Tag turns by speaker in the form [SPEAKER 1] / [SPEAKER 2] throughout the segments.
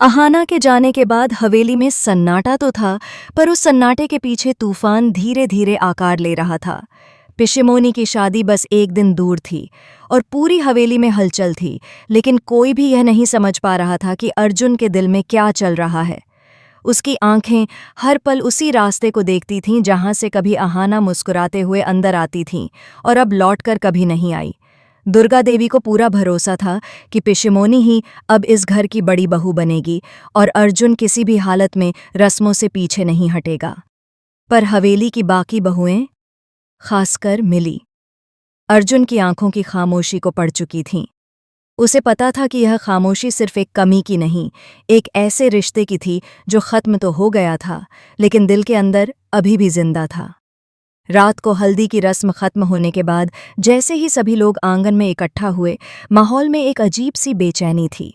[SPEAKER 1] अहाना के जाने के बाद हवेली में सन्नाटा तो था, पर उस सन्नाटे के पीछे तूफान धीरे धीरे आकार ले रहा था। पिशिमोनी की शादी बस एक दिन दूर थी और पूरी हवेली में हलचल थी, लेकिन कोई भी यह नहीं समझ पा रहा था कि अर्जुन के दिल में क्या चल रहा है। उसकी आंखें हर पल उसी रास्ते को देखती थीं जहां से कभी अहाना मुस्कुराते हुए अंदर आती थीं और अब लौटकर कभी नहीं आई। दुर्गा देवी को पूरा भरोसा था कि पिशिमोनी ही अब इस घर की बड़ी बहू बनेगी और अर्जुन किसी भी हालत में रस्मों से पीछे नहीं हटेगा। पर हवेली की बाकी बहुएं, खासकर मिली, अर्जुन की आंखों की खामोशी को पढ़ चुकी थीं। उसे पता था कि यह खामोशी सिर्फ एक कमी की नहीं, एक ऐसे रिश्ते की थी जो खत्म तो हो गया था, लेकिन दिल के अंदर अभी भी जिंदा था। रात को हल्दी की रस्म खत्म होने के बाद जैसे ही सभी लोग आंगन में इकट्ठा हुए, माहौल में एक अजीब सी बेचैनी थी।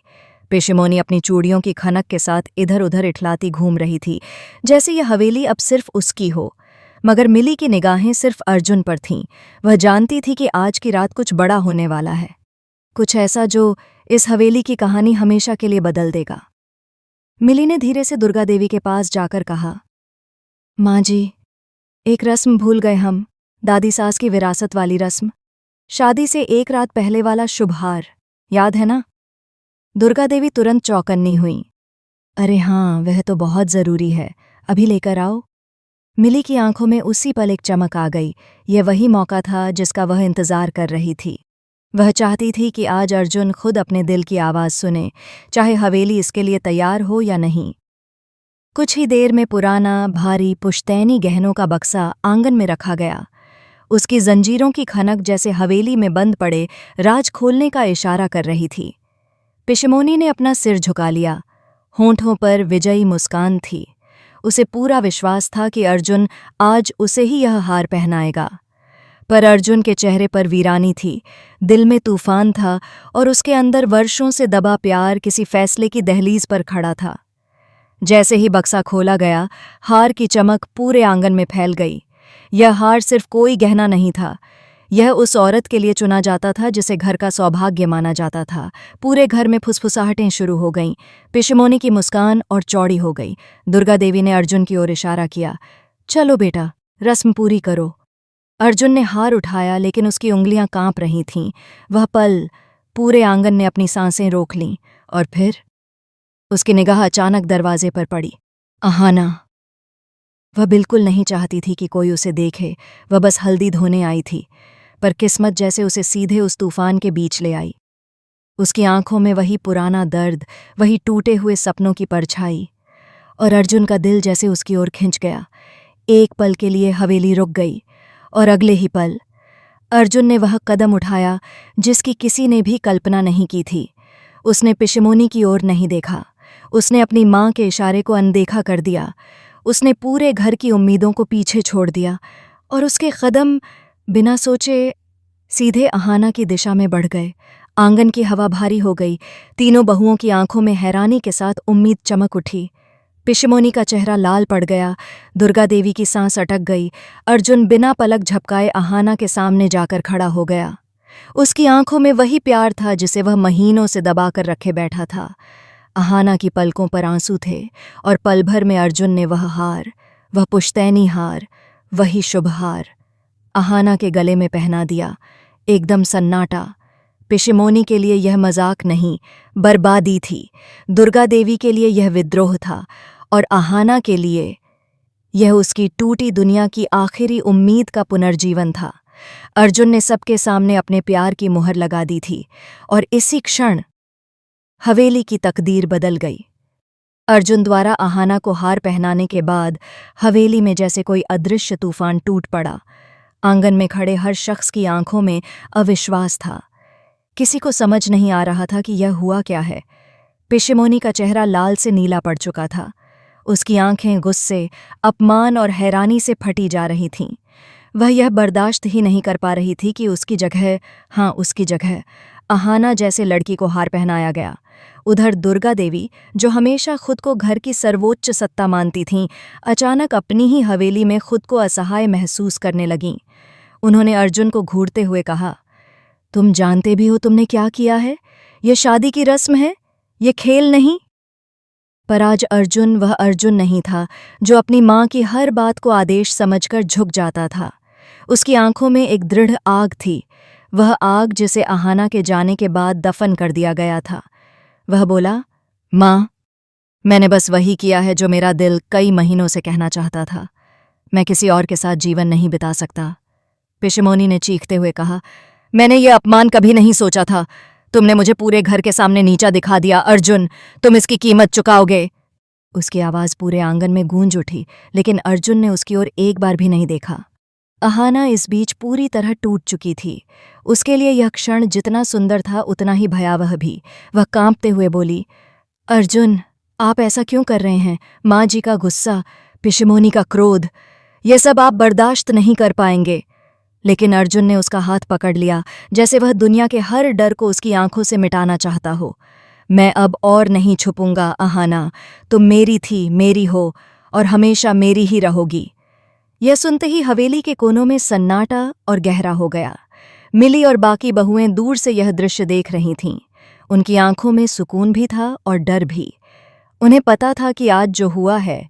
[SPEAKER 1] पिशिमोनी अपनी चूड़ियों की खनक के साथ इधर उधर इठलाती घूम रही थी, जैसे यह हवेली अब सिर्फ उसकी हो। मगर मिली की निगाहें सिर्फ अर्जुन पर थीं। वह जानती थी कि आज की रात कुछ बड़ा होने वाला है, कुछ ऐसा जो इस हवेली की कहानी हमेशा के लिए बदल देगा। मिली ने धीरे से दुर्गा देवी के पास जाकर कहा, माँ जी, एक रस्म भूल गए हम, दादी सास की विरासत वाली रस्म, शादी से एक रात पहले वाला शुभ हार, याद है ना? दुर्गा देवी तुरंत चौकन्नी हुई। अरे हाँ, वह तो बहुत जरूरी है, अभी लेकर आओ। मिली की आंखों में उसी पल एक चमक आ गई। यह वही मौका था जिसका वह इंतजार कर रही थी। वह चाहती थी कि आज अर्जुन खुद अपने दिल की आवाज़ सुने, चाहे हवेली इसके लिए तैयार हो या नहीं। कुछ ही देर में पुराना भारी पुश्तैनी गहनों का बक्सा आंगन में रखा गया। उसकी जंजीरों की खनक जैसे हवेली में बंद पड़े राज खोलने का इशारा कर रही थी। पिशिमोनी ने अपना सिर झुका लिया। होंठों पर विजयी मुस्कान थी। उसे पूरा विश्वास था कि अर्जुन आज उसे ही यह हार पहनाएगा। पर अर्जुन के चेहरे पर वीरानी थी, दिल में तूफान था और उसके अंदर वर्षों से दबा प्यार किसी फैसले की दहलीज पर खड़ा था। जैसे ही बक्सा खोला गया, हार की चमक पूरे आंगन में फैल गई। यह हार सिर्फ कोई गहना नहीं था, यह उस औरत के लिए चुना जाता था जिसे घर का सौभाग्य माना जाता था। पूरे घर में फुसफुसाहटें शुरू हो गईं। पिशिमोनी की मुस्कान और चौड़ी हो गई। दुर्गा देवी ने अर्जुन की ओर इशारा किया, चलो बेटा, रस्म पूरी करो। अर्जुन ने हार उठाया, लेकिन उसकी उंगलियां कांप रही थीं। वह पल पूरे आंगन ने अपनी सांसें रोक लीं और फिर उसकी निगाह अचानक दरवाजे पर पड़ी। अहाना। वह बिल्कुल नहीं चाहती थी कि कोई उसे देखे, वह बस हल्दी धोने आई थी, पर किस्मत जैसे उसे सीधे उस तूफान के बीच ले आई। उसकी आंखों में वही पुराना दर्द, वही टूटे हुए सपनों की परछाई, और अर्जुन का दिल जैसे उसकी ओर खिंच गया। एक पल के लिए हवेली रुक गई, और अगले ही पल अर्जुन ने वह कदम उठाया जिसकी किसी ने भी कल्पना नहीं की थी। उसने पिशिमोनी की ओर नहीं देखा, उसने अपनी माँ के इशारे को अनदेखा कर दिया। उसने पूरे घर की उम्मीदों को पीछे छोड़ दिया और उसके कदम बिना सोचे सीधे अहाना की दिशा में बढ़ गए। आंगन की हवा भारी हो गई। तीनों बहुओं की आंखों में हैरानी के साथ उम्मीद चमक उठी। पिशिमोनी का चेहरा लाल पड़ गया। दुर्गा देवी की सांस अटक गई। अर्जुन बिना पलक झपकाए अहाना के सामने जाकर खड़ा हो गया। उसकी आंखों में वही प्यार था जिसे वह महीनों से दबाकर रखे बैठा था। अहाना की पलकों पर आंसू थे और पल भर में अर्जुन ने वह हार, वह पुश्तैनी हार, वही शुभ हार अहाना के गले में पहना दिया। एकदम सन्नाटा। पिशिमोनी के लिए यह मजाक नहीं, बर्बादी थी। दुर्गा देवी के लिए यह विद्रोह था और अहाना के लिए यह उसकी टूटी दुनिया की आखिरी उम्मीद का पुनर्जीवन था। अर्जुन ने सबके सामने अपने प्यार की मुहर लगा दी थी और इसी क्षण हवेली की तकदीर बदल गई। अर्जुन द्वारा अहाना को हार पहनाने के बाद हवेली में जैसे कोई अदृश्य तूफान टूट पड़ा। आंगन में खड़े हर शख्स की आंखों में अविश्वास था। किसी को समझ नहीं आ रहा था कि यह हुआ क्या है। पिशिमोनी का चेहरा लाल से नीला पड़ चुका था। उसकी आंखें गुस्से, अपमान और हैरानी से फटी जा रही थीं। वह यह बर्दाश्त ही नहीं कर पा रही थी कि उसकी जगह, हाँ उसकी जगह, अहाना जैसे लड़की को हार पहनाया गया। उधर दुर्गा देवी, जो हमेशा खुद को घर की सर्वोच्च सत्ता मानती थीं, अचानक अपनी ही हवेली में खुद को असहाय महसूस करने लगीं। उन्होंने अर्जुन को घूरते हुए कहा, तुम जानते भी हो तुमने क्या किया है? यह शादी की रस्म है, ये खेल नहीं। पर आज अर्जुन वह अर्जुन नहीं था जो अपनी माँ की हर बात को आदेश समझकर झुक जाता था। उसकी आंखों में एक दृढ़ आग थी, वह आग जिसे अहाना के जाने के बाद दफन कर दिया गया था। वह बोला, माँ, मैंने बस वही किया है जो मेरा दिल कई महीनों से कहना चाहता था। मैं किसी और के साथ जीवन नहीं बिता सकता। पिशमोनी ने चीखते हुए कहा, मैंने ये अपमान कभी नहीं सोचा था। तुमने मुझे पूरे घर के सामने नीचा दिखा दिया। अर्जुन, तुम इसकी कीमत चुकाओगे। उसकी आवाज़ पूरे आंगन में गूंज उठी, लेकिन अर्जुन ने उसकी ओर एक बार भी नहीं देखा। अहाना इस बीच पूरी तरह टूट चुकी थी। उसके लिए यह क्षण जितना सुंदर था उतना ही भयावह भी। वह कांपते हुए बोली, अर्जुन, आप ऐसा क्यों कर रहे हैं? माँ जी का गुस्सा, पिशमोनी का क्रोध, ये सब आप बर्दाश्त नहीं कर पाएंगे। लेकिन अर्जुन ने उसका हाथ पकड़ लिया, जैसे वह दुनिया के हर डर को उसकी आंखों से मिटाना चाहता हो। मैं अब और नहीं छुपूंगा अहाना, तुम मेरी थी, मेरी हो और हमेशा मेरी ही रहोगी। यह सुनते ही हवेली के कोनों में सन्नाटा और गहरा हो गया। मिली और बाकी बहुएं दूर से यह दृश्य देख रही थीं। उनकी आंखों में सुकून भी था और डर भी। उन्हें पता था कि आज जो हुआ है